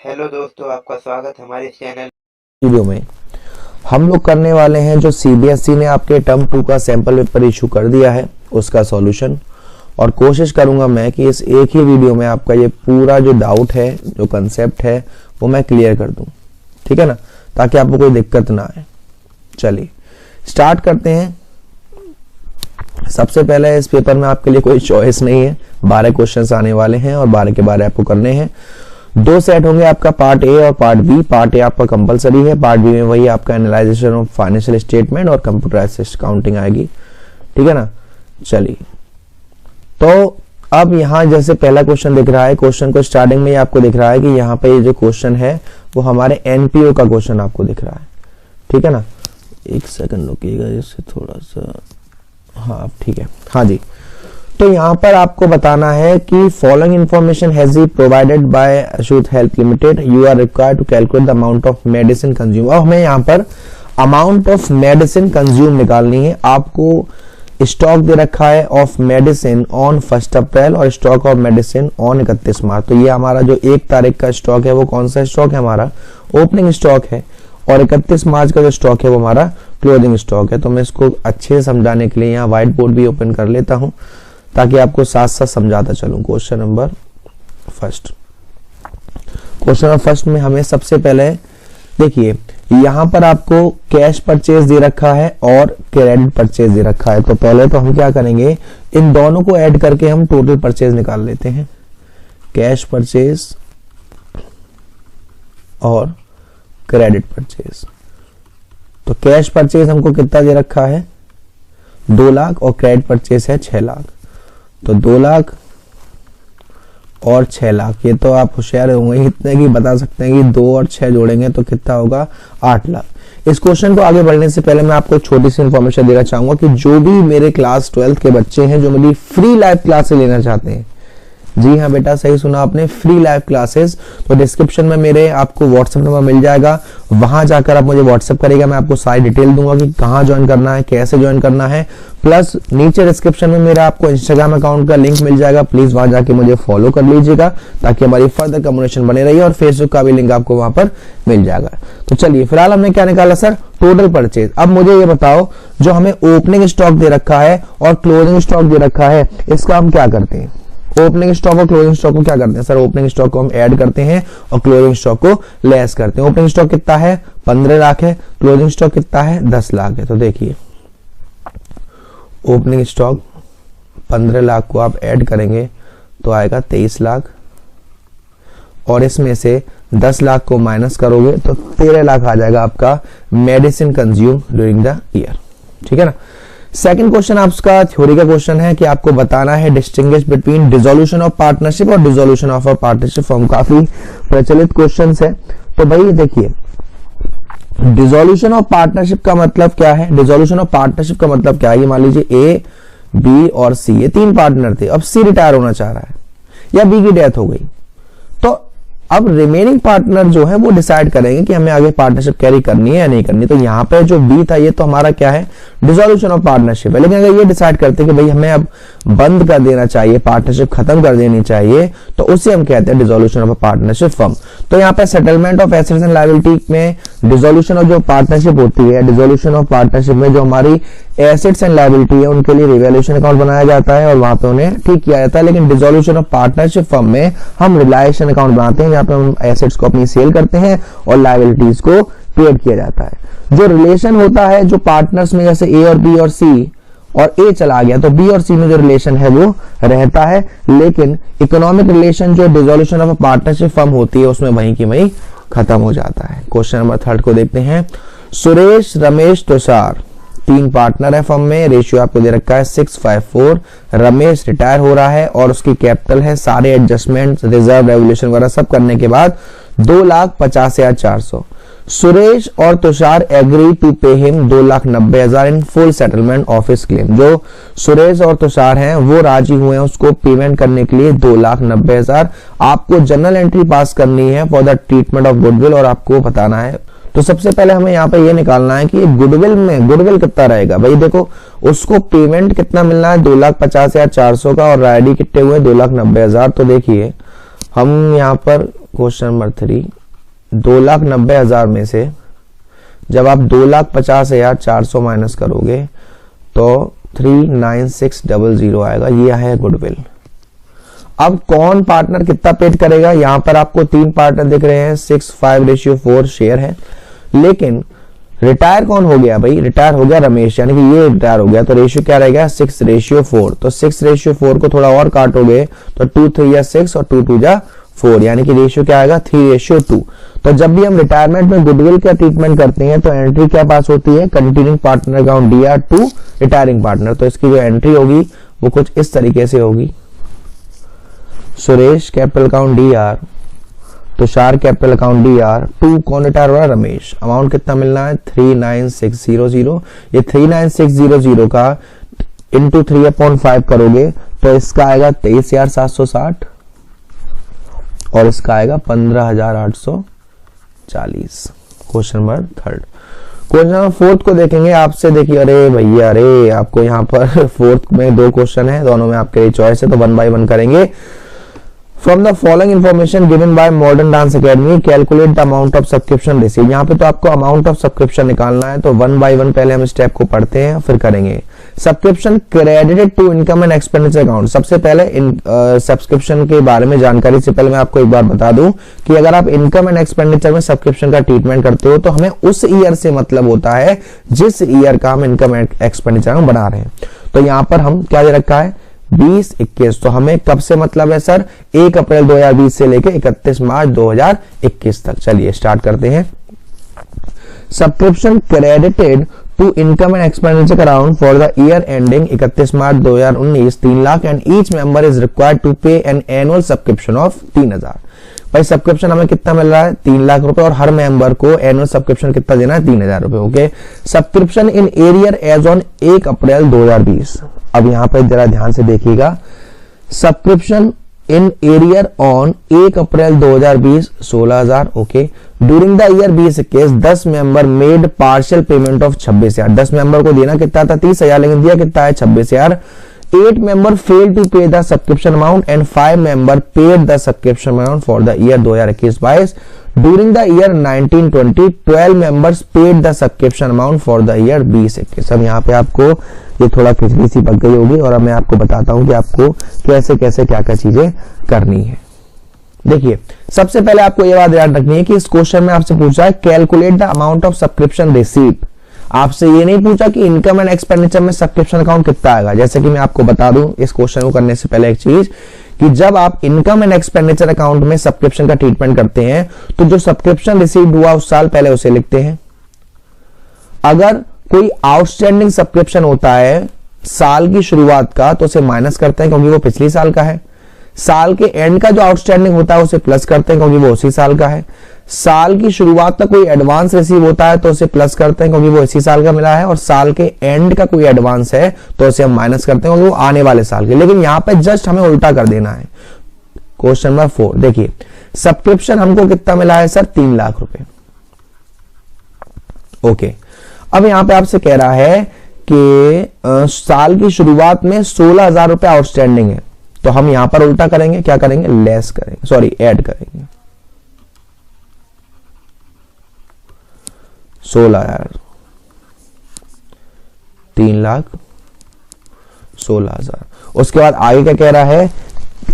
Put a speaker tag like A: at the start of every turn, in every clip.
A: Hello दोस्तों, आपका स्वागत हमारे चैनल
B: वीडियो में। हम लोग करने वाले हैं जो सीबीएसई ने आपके टर्म 2 का सैंपल पेपर इशू कर दिया है उसका सॉल्यूशन, और कोशिश करूंगा मैं कि इस एक ही वीडियो में आपका ये पूरा जो डाउट है, जो कंसेप्ट है, वो मैं क्लियर कर दूं। ठीक है ना, ताकि आपको कोई दिक्कत ना आए। चलिए स्टार्ट करते हैं। सबसे पहले इस पेपर में आपके लिए कोई चॉइस नहीं है, 12 क्वेश्चंस आने वाले हैं और 12 के 12 आपको करने हैं। 2 सेट होंगे आपका, पार्ट ए और पार्ट बी। पार्ट ए आपका कंपलसरी है, पार्ट बी में वही आपका एनालाइजेशन ऑफ फाइनेंशियल स्टेटमेंट और कंप्यूटराइज्ड काउंटिंग आएगी। ठीक है ना, चलिए तो अब यहाँ जैसे पहला क्वेश्चन दिख रहा है, क्वेश्चन को स्टार्टिंग में ही आपको दिख रहा है कि यहाँ पे ये जो क्वेश्चन है वो हमारे एनपीओ का क्वेश्चन आपको दिख रहा है। ठीक है ना, एक सेकंड रुकिएगा, इससे थोड़ा सा, हाँ ठीक है, हाँ जी। तो यहाँ पर आपको बताना है कि following information has be provided by Ashut health limited, you are required to calculate the amount of medicine consume. अब हमें यहाँ पर अमाउंट ऑफ मेडिसिन कंज्यूम निकालनी है। आपको स्टॉक दे रखा है ऑफ मेडिसिन ऑन 1 अप्रैल और स्टॉक ऑफ मेडिसिन ऑन 31 मार्च। तो ये हमारा जो 1 तारीख का स्टॉक है वो कौन सा स्टॉक है, हमारा ओपनिंग स्टॉक है, और 31 मार्च का जो स्टॉक है वो हमारा क्लोजिंग स्टॉक है। तो मैं इसको अच्छे से समझाने के लिए यहाँ व्हाइट बोर्ड भी ओपन कर लेता हूं ताकि आपको साथ साथ समझाता चलूं। क्वेश्चन नंबर फर्स्ट में हमें सबसे पहले देखिए, यहां पर आपको कैश परचेज दे रखा है और क्रेडिट परचेज दे रखा है। तो पहले तो हम क्या करेंगे, इन दोनों को ऐड करके हम टोटल परचेज निकाल लेते हैं, कैश परचेज और क्रेडिट परचेज। तो कैश परचेज हमको कितना दे रखा है, 2 लाख, और क्रेडिट परचेज है 6 लाख। तो 2 लाख और 6 लाख, ये तो आप होशियार होंगे, इतने की बता सकते हैं कि 2 और 6 जोड़ेंगे तो कितना होगा, 8 लाख। इस क्वेश्चन को आगे बढ़ने से पहले मैं आपको एक छोटी सी इंफॉर्मेशन देना चाहूंगा कि जो भी मेरे क्लास 12th के बच्चे हैं जो मेरी फ्री लाइव क्लासेस लेना चाहते हैं, जी हाँ बेटा, सही सुना आपने, फ्री लाइव क्लासेस, तो डिस्क्रिप्शन में मेरे आपको व्हाट्सएप नंबर मिल जाएगा, वहां जाकर आप मुझे व्हाट्सएप करेगा, मैं आपको सारी डिटेल दूंगा कि कहां ज्वाइन करना है, कैसे ज्वाइन करना है। प्लस नीचे डिस्क्रिप्शन में मेरा आपको इंस्टाग्राम अकाउंट का लिंक मिल जाएगा, प्लीज वहां जाके मुझे फॉलो कर लीजिएगा ताकि हमारी फर्दर कम्युनिकेशन बने रही, और फेसबुक का भी लिंक आपको वहां पर मिल जाएगा। तो चलिए फिलहाल हमने क्या निकाला सर, टोटल परचेज। अब मुझे ये बताओ, जो हमें ओपनिंग स्टॉक दे रखा है और क्लोजिंग स्टॉक दे रखा है, इसका हम क्या करते हैं, ओपनिंग स्टॉक और क्लोजिंग स्टॉक को क्या करते हैं सर, ओपनिंग स्टॉक को हम ऐड करते हैं और क्लोजिंग स्टॉक को लेस करते हैं। ओपनिंग स्टॉक कितना है, 15 लाख है, क्लोजिंग स्टॉक कितना है, 10 लाख है। तो देखिए ओपनिंग स्टॉक 15 लाख को आप ऐड करेंगे तो आएगा 23 लाख, और इसमें से 10 लाख को माइनस करोगे तो 13 लाख आ जाएगा आपका medicine consume during the year. ठीक है ना। सेकंड क्वेश्चन आपका थ्योरी का क्वेश्चन है कि आपको बताना है distinguish between dissolution of partnership और dissolution of a partnership firm. काफी प्रचलित क्वेश्चन है। तो भाई देखिए, डिसोल्यूशन ऑफ पार्टनरशिप का मतलब क्या है, डिसोल्यूशन ऑफ पार्टनरशिप का मतलब क्या है, ये मान लीजिए ए, बी और सी, ये 3 पार्टनर थे, अब सी रिटायर होना चाह रहा है या बी की डेथ हो गई, तो अब रिमेनिंग पार्टनर जो है वो डिसाइड करेंगे कि हमें आगे पार्टनरशिप कैरी करनी है या नहीं करनी। तो यहाँ पे जो बी था ये तो हमारा क्या है, डिसोल्यूशन ऑफ पार्टनरशिप है। लेकिन अगर ये डिसाइड करते कि भाई हमें अब बंद कर देना चाहिए, पार्टनरशिप खत्म कर देनी चाहिए, तो उसे हम कहते हैं डिसोल्यूशन ऑफ पार्टनरशिप फर्म। तो यहाँ पे settlement of assets and liability में डिसोल्यूशन ऑफ जो पार्टनरशिप होती है, डिसोल्यूशन ऑफ पार्टनरशिप में जो हमारी एसेट्स एंड लायबिलिटी है उनके लिए रिवैल्यूएशन अकाउंट बनाया जाता है और वहां पे उन्हें ठीक किया जाता है। लेकिन डिसोल्यूशन ऑफ पार्टनरशिप फर्म में हम रिलायेशन अकाउंट बनाते हैं, जहां पे हम एसेट्स को अपनी सेल करते हैं और लायबिलिटीज को पेड किया जाता है। जो रिलेशन होता है जो पार्टनर्स में, जैसे ए और बी और सी, और ए चला गया तो बी और सी में जो रिलेशन है वो रहता है, लेकिन इकोनॉमिक रिलेशन जो डिसोल्यूशन ऑफ पार्टनरशिप फर्म होती है उसमें वहीं की वहीं खत्म हो जाता है। क्वेश्चन नंबर 3 को देखते हैं। सुरेश, रमेश, तुषार 3 पार्टनर है फर्म में, रेशियो आपको दे रखा है 6:4। रमेश रिटायर हो रहा है और उसकी कैपिटल है, सारे एडजस्टमेंट, रिजर्व, रेवोल्यूशन वगैरह सब करने के बाद 2,50,400। सुरेश और Tushar agree to pay him 2,90,000 in full settlement of his claim. जो सुरेश और तुषार हैं वो राजी हुए हैं उसको पेमेंट करने के लिए 2,90,000। आपको जनरल एंट्री पास करनी है for the treatment of goodwill, और आपको बताना है। तो सबसे पहले हमें यहाँ पे ये निकालना है कि गुडविल में गुडविल कितना रहेगा। भाई देखो, उसको पेमेंट कितना मिलना है, 2,50,400 का, और राइडी कितने हुए, 2,90,000। तो देखिए हम यहाँ पर क्वेश्चन नंबर 3, 2,90,000 में से जब आप 2,50,400 माइनस करोगे तो 39600 आएगा। ये है गुडविल। अब कौन पार्टनर कितना पेड करेगा, यहां पर आपको 3 पार्टनर दिख रहे हैं, 6:5 शेयर है। लेकिन रिटायर कौन हो गया भाई, रिटायर हो गया रमेश, यानी कि ये रिटायर हो गया, तो रेशियो क्या रहेगा 6:4। तो 6:4 को थोड़ा और काटोगे तो 2 3 6 और 2 2 4, यानी कि रेशियो क्या आएगा 3:2। तो जब भी हम रिटायरमेंट में गुडविल का ट्रीटमेंट करते हैं तो एंट्री क्या पास होती है, continuing partner account DR to retiring partner. तो इसकी जो एंट्री होगी वो कुछ इस तरीके से होगी, Suresh capital account DR, Tushar capital account DR, 2 कौन रिटायर हो रहा है, रमेश। अमाउंट कितना मिलना है 39600। ये 39600 का इंटू 3/5 करोगे तो इसका आएगा 23,760 और इसका आएगा 15,840। Question number 3। क्वेश्चन नंबर 4 को देखेंगे आपसे। देखिए अरे भैया अरे, आपको यहाँ पर 4th में 2 क्वेश्चन है, दोनों में आपके लिए चॉइस है, तो 1 बाय 1 करेंगे। From the following information given by Modern Dance Academy, calculate the amount of subscription received। यहाँ पे तो आपको अमाउंट ऑफ सब्सक्रिप्शन निकालना है, तो 1 बाय 1 पहले हम स्टेप को पढ़ते हैं फिर करेंगे। Subscription credited to income and expenditure account. सबसे पहले सब्सक्रिप्शन के बारे में जानकारी से पहले मैं आपको एक बार बता दूं कि अगर आप इनकम एंड एक्सपेंडिचर में सब्सक्रिप्शन का ट्रीटमेंट करते हो तो हमें उस ईयर से मतलब होता है जिस ईयर का हम इनकम एंड एक्सपेंडिचर बना रहे हैं। तो यहाँ पर हम क्या दे रखा है 2021, तो हमें कब से मतलब है सर 1 अप्रैल 2020 से लेके 31 मार्च 2021 तक। चलिए स्टार्ट करते हैं। Subscription credited to income and expenditure account for the year ending 31 March 2019 3 lakh and each member is required to pay an annual subscription of 3,000। भाई सब्सक्रिप्शन हमें कितना मिल रहा है 3 लाख रुपए और हर मेंबर को एनुअल सब्सक्रिप्शन कितना देना है 3,000 रुपए। Okay, subscription in arrear as on 1 April 2020। अब यहां पर जरा ध्यान से देखिएगा, subscription in arrear on 1 April 2020 16,000। Okay, during the year 2021 10 member made partial payment of 26,000। 10 member को देना कितना था 30,000, लेकिन दिया कितना है 26,000। 8 member failed to pay the subscription amount and 5 member paid the subscription amount for the year 2021-22. During the year 1920, 12 members paid the subscription amount for the year 2021। अब यहाँ पे आपको ये थोड़ा खिचड़ी सी पक गई होगी और अब मैं आपको बताता हूँ कि आपको कैसे कैसे क्या क्या चीजें करनी है। देखिए सबसे पहले आपको ये बात याद रखनी है कि इस क्वेश्चन में आपसे पूछा है calculate the amount of subscription received. आपसे ये नहीं पूछा कि इनकम एंड एक्सपेंडिचर में सब्सक्रिप्शन अकाउंट कितना आएगा। जैसे कि मैं आपको बता दूं इस क्वेश्चन को करने से पहले एक चीज कि जब आप इनकम एंड एक्सपेंडिचर अकाउंट में सब्सक्रिप्शन का ट्रीटमेंट करते हैं तो जो सब्सक्रिप्शन रिसीव्ड हुआ उस साल पहले उसे लिखते हैं। अगर कोई आउटस्टैंडिंग सब्सक्रिप्शन होता है साल की शुरुआत का तो उसे माइनस करते हैं क्योंकि वो पिछली साल का है। साल के एंड का जो आउटस्टैंडिंग होता है उसे प्लस करते हैं क्योंकि वो उसी साल का है। साल की शुरुआत तक कोई एडवांस रिसीव होता है तो उसे प्लस करते हैं क्योंकि वो इसी साल का मिला है, और साल के एंड का कोई एडवांस है तो उसे हम माइनस करते हैं क्योंकि वो आने वाले साल के। लेकिन यहां पे जस्ट हमें उल्टा कर देना है। क्वेश्चन नंबर 4 देखिए, सब्सक्रिप्शन हमको कितना मिला है सर 3 लाख रुपए। ओके, अब यहां पे आपसे कह रहा है कि साल की शुरुआत में 16,000 रुपए आउटस्टैंडिंग है, तो हम यहां पर उल्टा करेंगे, क्या करेंगे लेस करेंगे, सॉरी ऐड करेंगे 16,000, 3,16,000। उसके बाद आगे क्या कह रहा है,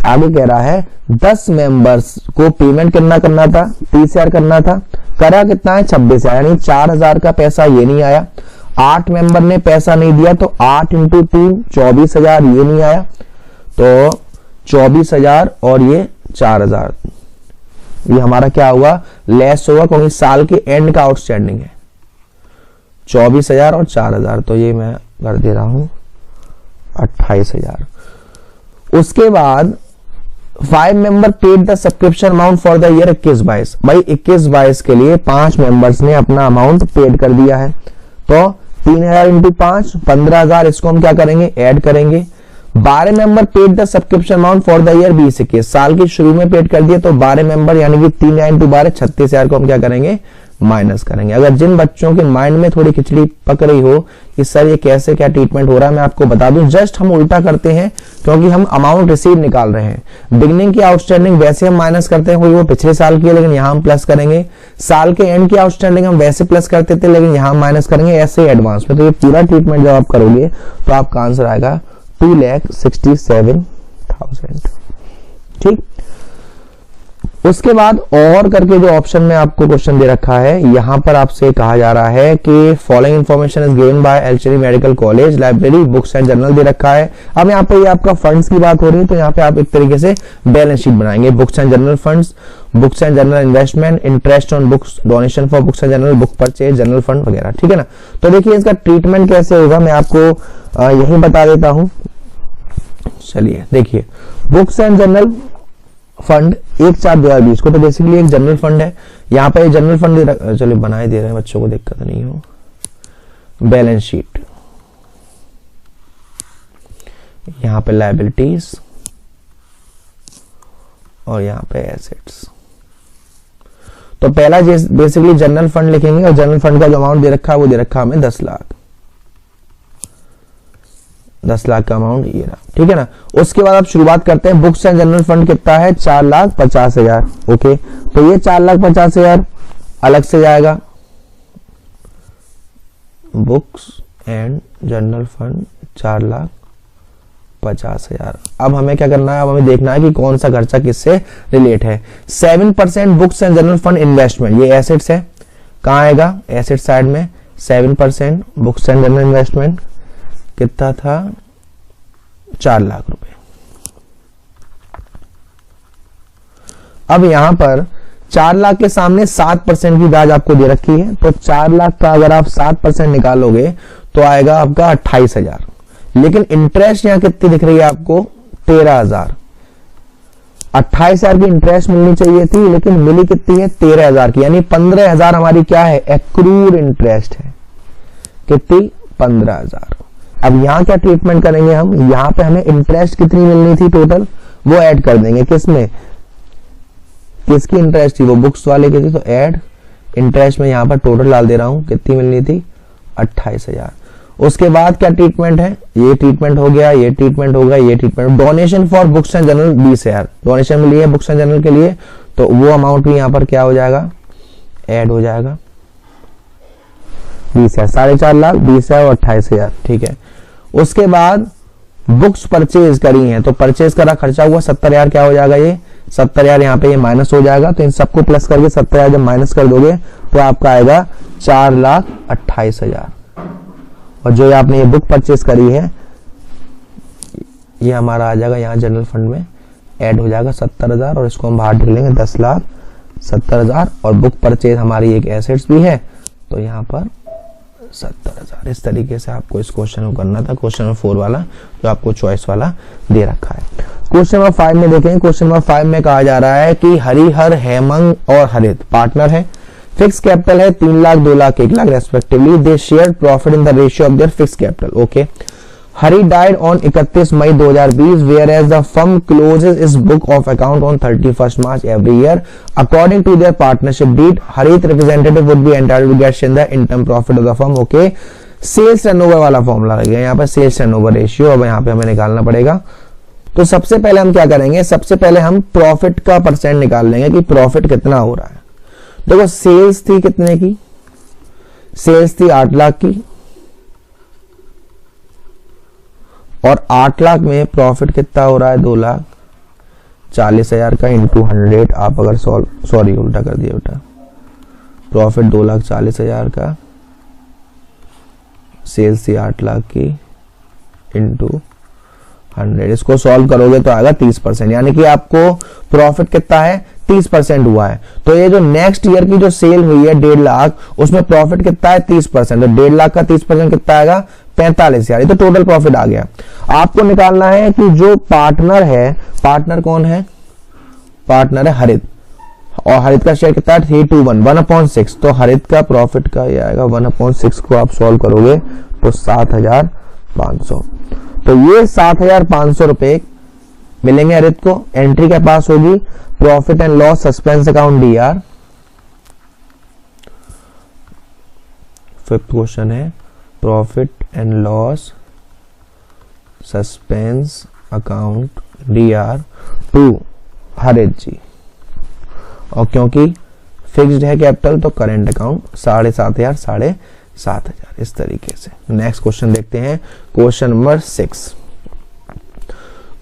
B: आगे कह रहा है 10 मेंबर्स को पेमेंट कितना करना था 30,000 करना था, करा कितना है 26,000, यानी 4,000 का पैसा ये नहीं आया। 8 मेंबर ने पैसा नहीं दिया तो 8 इंटू 3 24,000 ये नहीं आया, तो 24,000 और ये 4,000 ये हमारा क्या हुआ लेस होगा क्योंकि साल के एंड का आउटस्टैंडिंग है 24,000 और 4,000, तो ये मैं कर दे रहा हूं 28,000। उसके बाद 5 member paid the subscription amount for the year 21-22। भाई 21-22 के लिए 5 मेंबर्स ने अपना अमाउंट पेड कर दिया है, तो 3,000 इंटू 5 15,000, इसको हम क्या करेंगे ऐड करेंगे। 12 member paid the subscription amount for the year 2021, साल के शुरू में पेड कर दिया, तो 12 मेंबर यानी कि 3 इंटू 12 36,000 को हम क्या करेंगे माइनस करेंगे। अगर जिन बच्चों के माइंड में थोड़ी खिचड़ी पक रही हो कि सर ये कैसे क्या ट्रीटमेंट हो रहा है, मैं आपको बता दूं, जस्ट हम उल्टा करते हैं, क्योंकि हम अमाउंट रिसीव निकाल रहे हैं। बिगनिंग की आउटस्टैंडिंग वैसे हम माइनस करते हैं, कोई वो पिछले साल की है, लेकिन यहां हम प्लस करेंगे। साल के एंड की आउटस्टैंडिंग हम वैसे प्लस करते थे, लेकिन यहां माइनस करेंगे, ऐसे एडवांस में। तो ये पूरा ट्रीटमेंट जब आप करोगे तो आपका आंसर आएगा 2,67,000। ठीक, उसके बाद और करके जो ऑप्शन में आपको क्वेश्चन दे रखा है, यहां पर आपसे कहा जा रहा है कि following information is given by एल्चरी medical college library, books and journal दे रखा है। अब यहाँ पे ये आपका फंड्स की बात हो रही है, तो यहाँ पे आप एक तरीके से बैलेंस शीट बनाएंगे। Books and journal funds, books and journal investment, interest on books, donation for books and journal, book purchase, journal fund वगैरह। ठीक है ना। तो देखिए इसका ट्रीटमेंट कैसे होगा मैं आपको यही बता देता हूं। चलिए देखिए, बुक्स एंड जर्नल फंड 1/4/2020 को तो बेसिकली एक जनरल फंड है। यहाँ पे जनरल फंड चलिए बनाए दे रहे हैं, बच्चों को दिक्कत नहीं हो। बैलेंस शीट, यहाँ पे लायबिलिटीज और यहाँ पे एसेट्स। तो पहला बेसिकली जनरल फंड लिखेंगे, और जनरल फंड का जो अमाउंट दे रखा है वो दे रखा हमें 10 लाख। 10 लाख का अमाउंट ये रहा। ठीक है ना। उसके बाद आप शुरुआत करते हैं। बुक्स एंड जनरल फंड कितना है? 4,50,000। ओके, तो ये 4,50,000 अलग से जाएगा। Books and general fund 4,50,000। अब हमें क्या करना है? अब हमें देखना है कि कौन सा खर्चा किससे रिलेट है। 7% books and general fund investment, ये एसेट्स है। कहां आएगा? एसेट साइड में। 7% बुक्स एंड जनरल इन्वेस्टमेंट कितना था? 4 लाख रुपए। अब यहां पर 4 लाख के सामने 7% की ब्याज आपको दे रखी है, तो 4 लाख का अगर आप 7% निकालोगे तो आएगा आपका 28,000। लेकिन इंटरेस्ट यहां कितनी दिख रही है आपको? 13,000। 28,000 की इंटरेस्ट मिलनी चाहिए थी, लेकिन मिली कितनी है? 13,000 की, यानी 15,000 हमारी क्या है? एक्रूड इंटरेस्ट है। कितनी? 15,000। अब यहां क्या ट्रीटमेंट करेंगे हम? यहां पे हमें इंटरेस्ट कितनी मिलनी थी टोटल, वो ऐड कर देंगे। किसमें? किसकी इंटरेस्ट थी? वो बुक्स वाले की थी, तो ऐड इंटरेस्ट में यहां पर टोटल डाल दे रहा हूं। कितनी मिलनी थी? 28,000। उसके बाद क्या ट्रीटमेंट है? ये ट्रीटमेंट हो गया, ये ट्रीटमेंट हो गया, ये treatment. Donation for books and journal 20,000 donation मिली है बुक्स एंड जर्नल के लिए, तो वो अमाउंट भी यहां पर क्या हो जाएगा? ऐड हो जाएगा। 20,000, 4.5 लाख, 20,000 और 28,000। ठीक है। उसके बाद बुक्स परचेज करी हैं, तो परचेज करा खर्चा हुआ 70,000। क्या हो जाएगा? ये 70,000 यहाँ पे ये माइनस हो जाएगा, तो इन सबको प्लस करके 70,000 जब माइनस कर दोगे तो आपका आएगा 4,28,000। और जो आपने ये बुक परचेज करी है ये हमारा आ जाएगा यहाँ जनरल फंड में ऐड हो जाएगा 70,000, और इसको हम बाहर निकलेंगे 10,70,000। और बुक परचेज हमारी एक एसेट्स भी है, तो यहाँ पर 70,000। इस तरीके से आपको इस क्वेश्चन को करना था, क्वेश्चन नंबर 4 वाला जो आपको चॉइस वाला दे रखा है। क्वेश्चन नंबर 5 में देखें। क्वेश्चन नंबर 5 में कहा जा रहा है कि हरिहर, हेमंग और हरित पार्टनर है। फिक्स कैपिटल है 3 lakh, 2 lakh, 1 lakh respectively. They share profit in the ratio of their fix capital. Okay. Hari died on 31 May 2020, whereas the firm closes its book of account on 31st March every year. According to their partnership deed, Harit representative would be entitled to get share in the interim profit of the firm. Okay. Sales turnover वाला formula लग गया यहाँ पर, sales turnover ratio. अब यहाँ पे हमें निकालना पड़ेगा। तो सबसे पहले हम क्या करेंगे? सबसे पहले हम प्रॉफिट का परसेंट निकाल लेंगे कि प्रॉफिट कितना हो रहा है। देखो सेल्स थी कितने की? सेल्स थी 8 लाख की, और 8 लाख में प्रॉफिट कितना हो रहा है? 2,40,000 का इंटू 100। आप अगर सॉरी उल्टा कर दिया बेटा। प्रॉफिट 2,40,000 का, सेल्स थी 8 लाख की इंटू 100। इसको सॉल्व करोगे तो आएगा 30%, यानी कि आपको प्रॉफिट कितना है? 30% हुआ है। तो ये जो नेक्स्ट ईयर की जो सेल हुई है 1.5 लाख, उसमें प्रॉफिट कितना है? 30%। तो 1.5 लाख का 30% कितना आएगा? 45,000। ये तो टोटल प्रॉफिट आ गया। आपको निकालना है कि जो पार्टनर है, पार्टनर कौन है? पार्टनर है हरित, और हरित का शेयर कितना है? 321, 1/6। तो हरित का प्रॉफिट का ये आएगा 1/6 को आप सॉल्व करोगे तो 7,500। तो ये 7,500 रुपए मिलेंगे हरित को। एंट्री के पास होगी profit and loss suspense account DR, fifth question है profit and loss suspense account DR2 Harit जी, और क्योंकि फिक्स्ड है कैपिटल तो करेंट अकाउंट 7,500 7,500 इस तरीके से। नेक्स्ट क्वेश्चन देखते हैं, क्वेश्चन नंबर 6।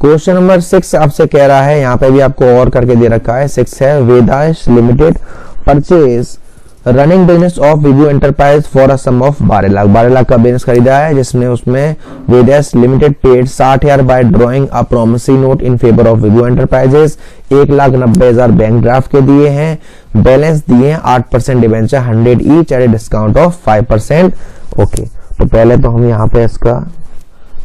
B: क्वेश्चन नंबर 6 आपसे कह रहा है, यहाँ पे भी आपको और करके दे रखा है। 6 है Vedansh limited purchase running business of Vibhu enterprise for a sum of 12 lakh. 12 lakh का बिजनेस खरीदा है, जिसने उसमें Vedansh limited paid 60,000 by drawing a promissory note in favour of Vibhu enterprises. 1,90,000 bank draft के दिए हैं, बैलेंस दिए हैं 8% debenture 100 each at a discount of 5%। Okay, तो पहले तो हम यहाँ पे इसका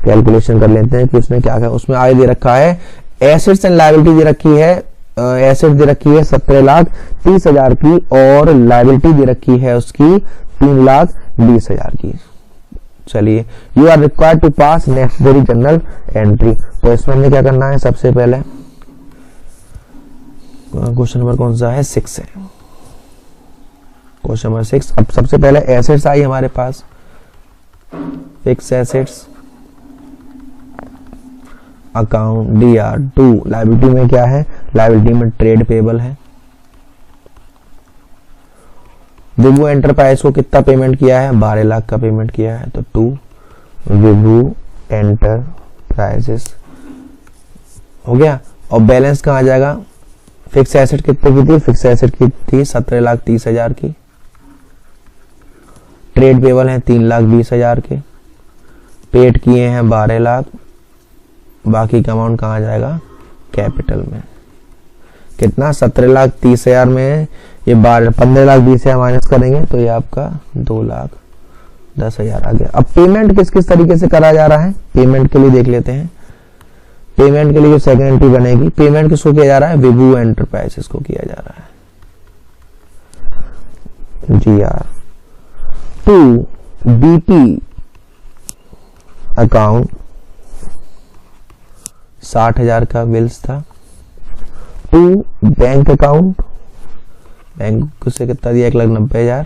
B: कैलकुलेशन कर लेते हैं कि उसमें क्या क्या उसमें आगे दे रखा है। एसेट्स एंड लायबिलिटी दे रखी है, एसेट दे रखी है 17,30,000 की और लायबिलिटी दे रखी है उसकी 3,20,000 की। चलिए, you are required to pass necessary journal entry. तो इसमें हमें क्या करना है, सबसे पहले क्वेश्चन नंबर कौन सा है, 6 है क्वेश्चन नंबर 6। अब सबसे पहले एसेट्स आई हमारे पास, fix assets account DR2। Liability में क्या है, लायबिलिटी में ट्रेड पेबल है। विभू एंटरप्राइज को कितना पेमेंट किया है, 12 लाख का पेमेंट किया है, तो टू विभू एंटरप्राइजेस हो गया। और बैलेंस कहाँ आ जाएगा, फिक्स एसेट कितने की थी, फिक्स एसेट की थी 17,30,000 की, ट्रेड पेबल है 3,20,000 के, पेड किए हैं 12 लाख, बाकी का अमाउंट कहाँ जाएगा, कैपिटल में। कितना, 17,30,000 में ये 15,20,000 माइनस करेंगे तो ये आपका 2,10,000 आ गया। अब पेमेंट किस किस तरीके से करा जा रहा है, पेमेंट के लिए देख लेते हैं। पेमेंट के लिए जो सेकंड एंट्री बनेगी, पेमेंट किसको किया जा रहा है, विभू एंटरप्राइजेस को किया जा रहा है। DR2 BP अकाउंट 60,000 का बिल्स था। टू बैंक अकाउंट, बैंक से कितना दिया, 1,90,000।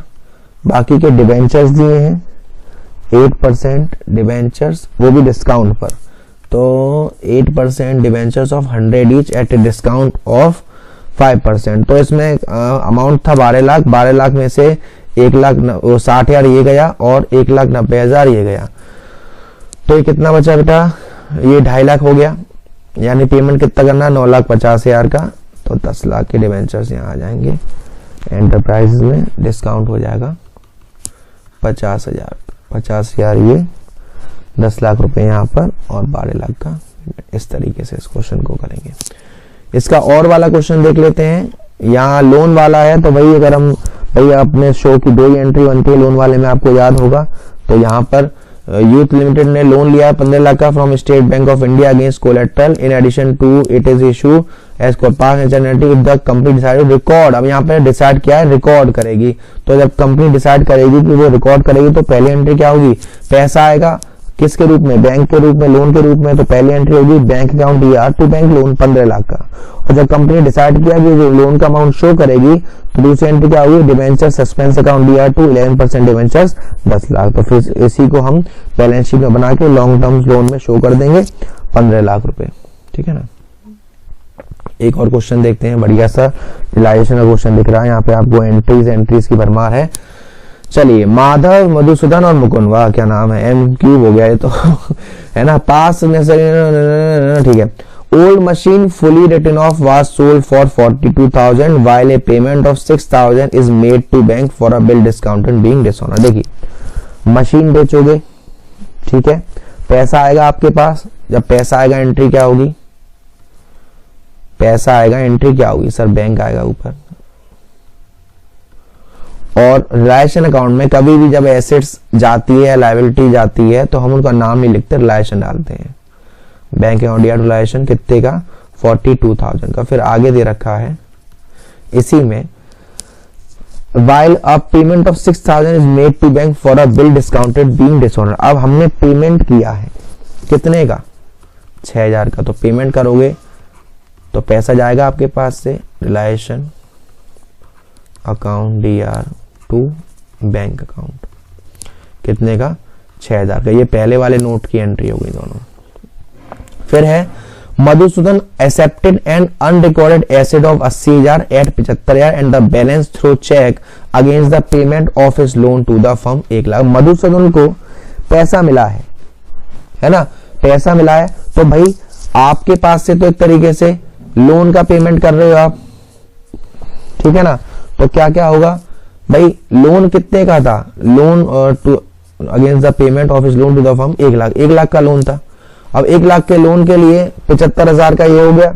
B: बाकी के डिबेंचर्स दिए हैं 8% डिबेंचर्स, वो भी डिस्काउंट पर, तो 8% debentures of 100 each at a discount of 5%। तो इसमें अमाउंट था 12 लाख, 12 लाख में से 1,60,000 ये गया और 1,90,000 ये गया, तो ये कितना बचा बेटा, ये 2.5 लाख हो गया। यानी पेमेंट कितना करना है, 9,50,000 का, तो 10 लाख के डिबेंचर्स यहाँ आ जाएंगे। एंटरप्राइज में डिस्काउंट हो जाएगा 50,000 ये 10 लाख रुपए यहाँ पर और 12 लाख का। इस तरीके से इस क्वेश्चन को करेंगे। इसका और वाला क्वेश्चन देख लेते हैं। यहाँ लोन वाला है, तो भाई अगर हम अपने शो की 2 ही एंट्री बनती है लोन वाले में, आपको याद होगा। तो यहाँ पर यूथ लिमिटेड ने लोन लिया 15 लाख का from State Bank of India against collateral. In addition to it is issue as pass naturality with the company decided record. अब यहाँ पे डिसाइड किया है, रिकॉर्ड करेगी। तो जब कंपनी डिसाइड करेगी कि वो रिकॉर्ड करेगी, तो पहली एंट्री क्या होगी, पैसा आएगा किसके रूप में, बैंक के रूप में, लोन के रूप में। तो पहली एंट्री होगी bank account DR2 bank loan 15 lakh का। और जब कंपनी डिसाइड किया कि जो लोन का अमाउंट शो करेगी, तो दूसरी एंट्री क्या होगी, debenture suspense account DR2 11% debentures 10 lakh. तो फिर इसी को हम बैलेंस शीट में बना के लॉन्ग टर्म लोन में शो कर देंगे 15 लाख रुपए। ठीक है ना। एक और क्वेश्चन देखते हैं, बढ़िया सा रिलाइजेशन का क्वेश्चन दिख रहा है। यहाँ पे आपको एंट्रीज की भरमार है। चलिए, माधव, मधुसूदन और मुकुंद, वाह क्या नाम है, M क्यूब हो गया ये तो है ना। पास ठीक है। Old machine fully written off was sold for 42,000 while a payment of 6,000 is made to bank for a bill discounted being dishonor। देखिए, मशीन बेचोगे, ठीक है, पैसा आएगा आपके पास। जब पैसा आएगा, एंट्री क्या होगी, पैसा आएगा, एंट्री क्या होगी सर, बैंक आएगा ऊपर। और रिलायशन अकाउंट में कभी भी जब एसेट्स जाती है, लायबिलिटी जाती है, तो हम उनका नाम नहीं लिखते, रिलायशन डालते हैं। बैंक अकाउंट या रिलायशन कितने का, 42,000 का। फिर आगे दे रखा है इसी में, while a payment of 6,000 is made to bank for a bill discounted being dishonor। अब हमने पेमेंट किया है कितने का, 6,000 का। तो पेमेंट करोगे तो पैसा जाएगा आपके पास से, realisation account DR2 bank account. कितने का, 6000 का। ये पहले वाले नोट की एंट्री हो गई दोनों। फिर है Madhusudan accepted and unrecorded asset of 80,000 at 75,000 and the balance through cheque against the payment of his loan to the firm 1 lakh. Madhusudan को पैसा मिला है ना, पैसा मिला है, तो भाई आपके पास से तो एक तरीके से लोन का पेमेंट कर रहे हो आप, ठीक है ना। तो क्या क्या होगा भाई, लोन कितने का था, loan to against the payment of his loan to the firm 1 lakh, 1 lakh का लोन था। अब 1 लाख के लोन के लिए 75,000 का ये हो गया,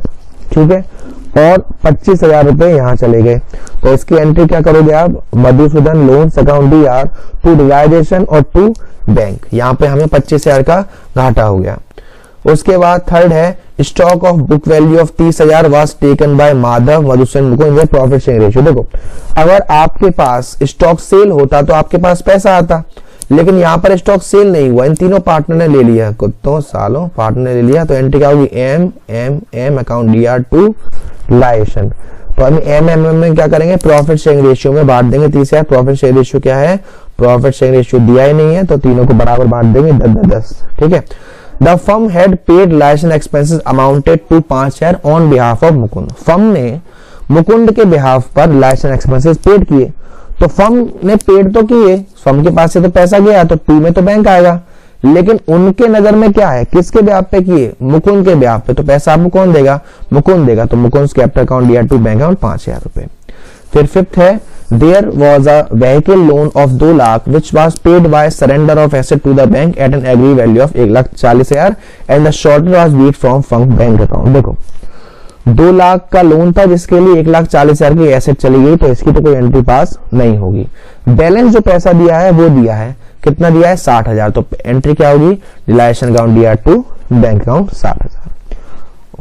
B: ठीक है, और 25,000 रुपए यहां चले गए। तो इसकी एंट्री क्या करोगे आप, Madhusudan loans account DR to realisation और टू बैंक। यहाँ पे हमें 25,000 का घाटा हो गया। उसके बाद थर्ड है stock of book value of 30,000 was taken by Madhav Madhusudan Mukund in profit sharing ratio. देखो अगर आपके पास स्टॉक सेल होता तो आपके पास पैसा आता, लेकिन यहाँ पर स्टॉक सेल नहीं हुआ, इन तीनों पार्टनर ने ले लिया, कुत्तों सालों पार्टनर ने ले लिया। तो एंट्री क्या होगी, M account DR to realisation. तो हम एम में क्या करेंगे, प्रॉफिट शेयरिंग रेशियो में बांट देंगे 30,000। प्रॉफिट शेयरिंग रेशियो क्या है, प्रॉफिट शेयरिंग रेशियो दिया ही नहीं है, तो तीनों को बराबर बांट देंगे 10-10, ठीक है। The firm had paid licence expenses amounted to 5,000 on behalf of Mukund. Firm ने मुकुंद के बिहाफ पर लाइसेंस एक्सपेंसेस पेड किए, तो फर्म ने पेड तो किए, फर्म के पास से तो पैसा गया, तो 2 में तो बैंक आएगा, लेकिन उनके नजर में क्या है, किसके ब्याह पे किए, मुकुंद के ब्याह पे, तो पैसा आपको कौन देगा, मुकुंद देगा। तो Mukund capital account DR to bank account 5,000 रुपए। फिर फिफ्थ है there was a vehicle loan of 2 lakh which was paid by surrender of asset to the bank at an agree value of 1,40,000 and the shorter was beat from firm bank account. देखो 2 लाख का loan था जिसके लिए 1,40,000 की asset चली गई, तो इसकी तो कोई एंट्री पास नहीं होगी। बैलेंस जो पैसा दिया है वो दिया है, कितना दिया है, 60,000। तो एंट्री क्या होगी, realisation account DR to bank account 60,000।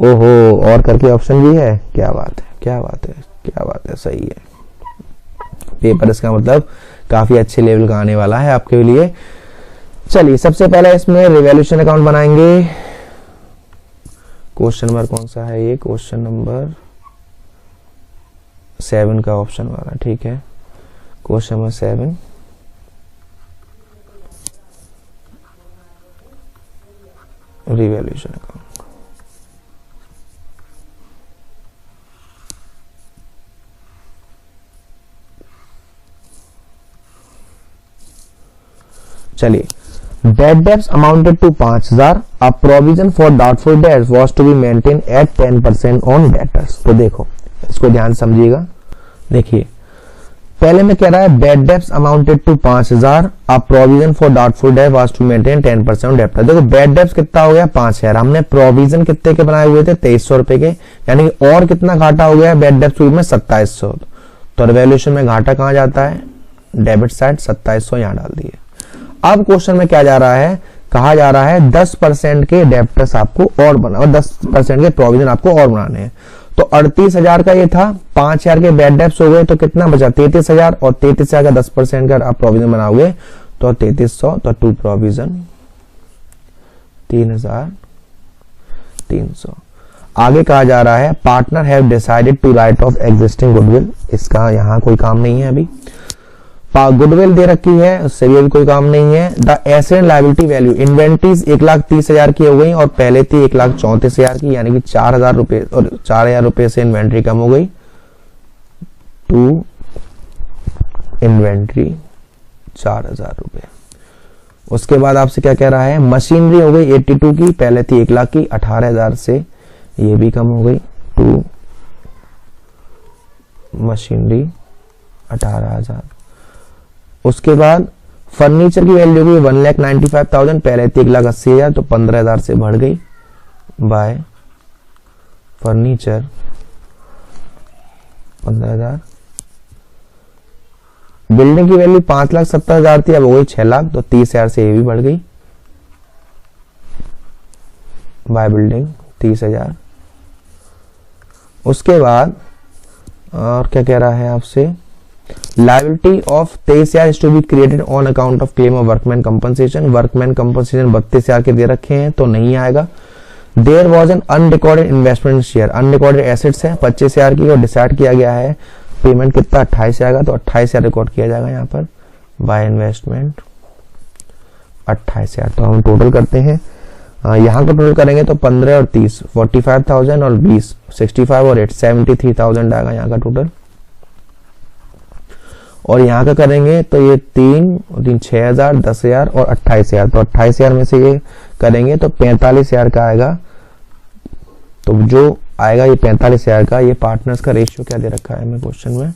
B: ओहो, और करके ऑप्शन भी है, क्या बात है, क्या बात है, क्या बात है, सही है। पेपर इसका मतलब काफी अच्छे लेवल का आने वाला है आपके लिए। चलिए सबसे पहले इसमें रिवैल्यूएशन अकाउंट बनाएंगे। क्वेश्चन नंबर कौन सा है ये, क्वेश्चन नंबर 7 का ऑप्शन वाला, ठीक है। Question number 7 revaluation account. चलिए Bad debts amounted to 5,000. A provision for doubtful debts was to be maintained at 10% on debtors. तो देखो इसको ध्यान समझिएगा। देखिए पहले में कह रहा है bad debts amounted to 5,000. A provision for doubtful debt was to maintain 10% on debtors. देखो bad debts कितना हो गया 5,000, हमने प्रोविजन कितने के बनाए हुए थे 2,300 रुपए के, यानी और कितना घाटा हो गया bad debts में 2700। तो रिवैल्यूएशन में घाटा कहां जाता है, डेबिट साइड 2700 यहां डाल दिए। अब क्वेश्चन में क्या जा रहा है, कहा जा रहा है 10% के डेप्टर्स आपको और बना और 10% के प्रोविजन आपको और बनाने हैं। तो 38,000 का ये था, 5,000 के बैड डेप्स हो गए, तो कितना बचा 33,000, और 33,000 का 10% का आप प्रोविजन बनाओगे तो 3300, तो 2 प्रोविजन 3,300। आगे कहा जा रहा है partner have decided to write off existing goodwill. इसका यहाँ कोई काम नहीं है, अभी गुडविल दे रखी है, उससे भी कोई काम नहीं है। The asset and liability value, inventories 1,30,000 की हो गई और पहले थी 1,34,000 की, यानी कि 4,000 रुपए, और 4,000 रुपए से इन्वेंट्री कम हो गई, टू इन्वेंट्री 4,000 रुपए। उसके बाद आपसे क्या कह रहा है, मशीनरी हो गई 82 की, पहले थी 1 लाख की, 18,000 से ये भी कम हो गई, टू मशीनरी 18,000। उसके बाद फर्नीचर की वैल्यू भी 1,95,000, पहले थी 1,80,000, तो 15,000 से बढ़ गई, बाय फर्नीचर 15,000। बिल्डिंग की वैल्यू 5,70,000 थी, अब हो गई 6 लाख, तो 30,000 से ये भी बढ़ गई, बाय बिल्डिंग 30,000। उसके बाद और क्या कह रहा है आपसे, liability of 23,000 is to be created on account of claim of workman compensation. Workman compensation 32,000 के दे रखे हैं, तो नहीं आएगा। There was an unrecorded investment share, unrecorded assets है 25,000 की, और डिसाइड किया गया है पेमेंट कितना 28,000 का, तो 28,000 रिकॉर्ड किया जाएगा यहाँ पर, बाय इन्वेस्टमेंट 28,000। तो हम टोटल करते हैं, यहाँ का टोटल करेंगे तो 15 और 30 45,000 और 20 65 और 8 73,000 आएगा यहाँ का टोटल। और यहाँ का करेंगे तो ये 3 6,000 10,000 और 28,000। तो 28,000 में से ये करेंगे तो 45,000 का आएगा। तो जो आएगा ये 45,000 का, ये पार्टनर्स का रेशियो क्या दे रखा है हमें क्वेश्चन में,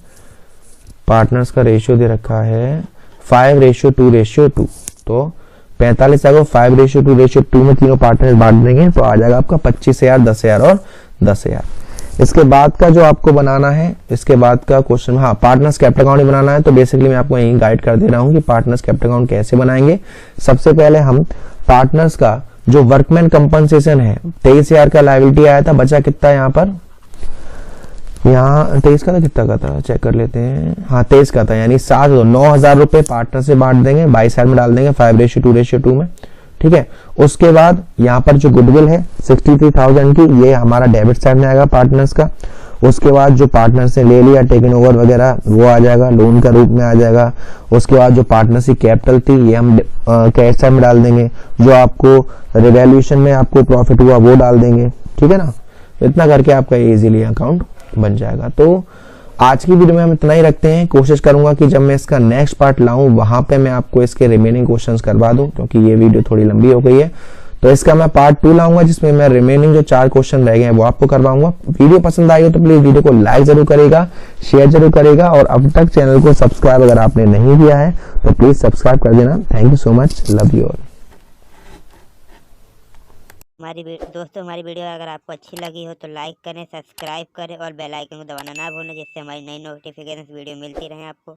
B: पार्टनर्स का रेशियो दे रखा है 5:2:2। तो 45,000 को 5:2:2 में तीनों पार्टनर्स बांट देंगे तो आ जाएगा आपका 25,000 10,000 और 10,000। इसके बाद का जो आपको बनाना है, इसके बाद का क्वेश्चन, हाँ पार्टनर्स कैपिटल अकाउंट ही बनाना है। तो बेसिकली मैं आपको यही गाइड कर दे रहा हूँ कि पार्टनर्स कैपिटल अकाउंट कैसे बनाएंगे। सबसे पहले हम पार्टनर्स का जो वर्कमैन कंपनसेशन है 23,000 का लायबिलिटी आया था, बचा कितना यहाँ पर, यहाँ 23 का था, कितना का था चेक कर लेते हैं, हाँ 23 का था, यानी 9,000 रुपए पार्टनर से बांट देंगे, 22,000 में डाल देंगे 5:2:2 में, ठीक है। उसके बाद यहाँ पर जो गुडविल है 63,000 की, ये हमारा डेबिट साइड में आएगा पार्टनर्स का। उसके बाद जो पार्टनर से ले लिया टेकन ओवर वगैरह वो आ जाएगा, लोन का रूप में आ जाएगा। उसके बाद जो पार्टनर की कैपिटल थी ये हम कैश साइड में डाल देंगे, जो आपको रिवैल्यूएशन में आपको प्रॉफिट हुआ वो डाल देंगे, ठीक है ना। इतना करके आपका इजीली अकाउंट बन जाएगा। तो आज की वीडियो में हम इतना ही रखते हैं। कोशिश करूंगा कि जब मैं इसका नेक्स्ट पार्ट लाऊं वहां पे मैं आपको इसके रिमेनिंग क्वेश्चंस करवा दूं, क्योंकि ये वीडियो थोड़ी लंबी हो गई है। तो इसका मैं पार्ट 2 लाऊंगा जिसमें मैं रिमेनिंग जो 4 क्वेश्चन रह गए हैं वो आपको करवाऊंगा। वीडियो पसंद आई हो तो प्लीज वीडियो को लाइक जरूर करेगा, शेयर जरूर करेगा, और अब तक चैनल को सब्सक्राइब अगर आपने नहीं किया है तो प्लीज सब्सक्राइब कर देना। Thank you so much, love you all.
C: दोस्तों हमारी वीडियो अगर आपको अच्छी लगी हो तो लाइक करें, सब्सक्राइब करें और बेल आइकन को दबाना ना भूलें, जिससे हमारी नई नोटिफिकेशन वीडियो मिलती रहे आपको।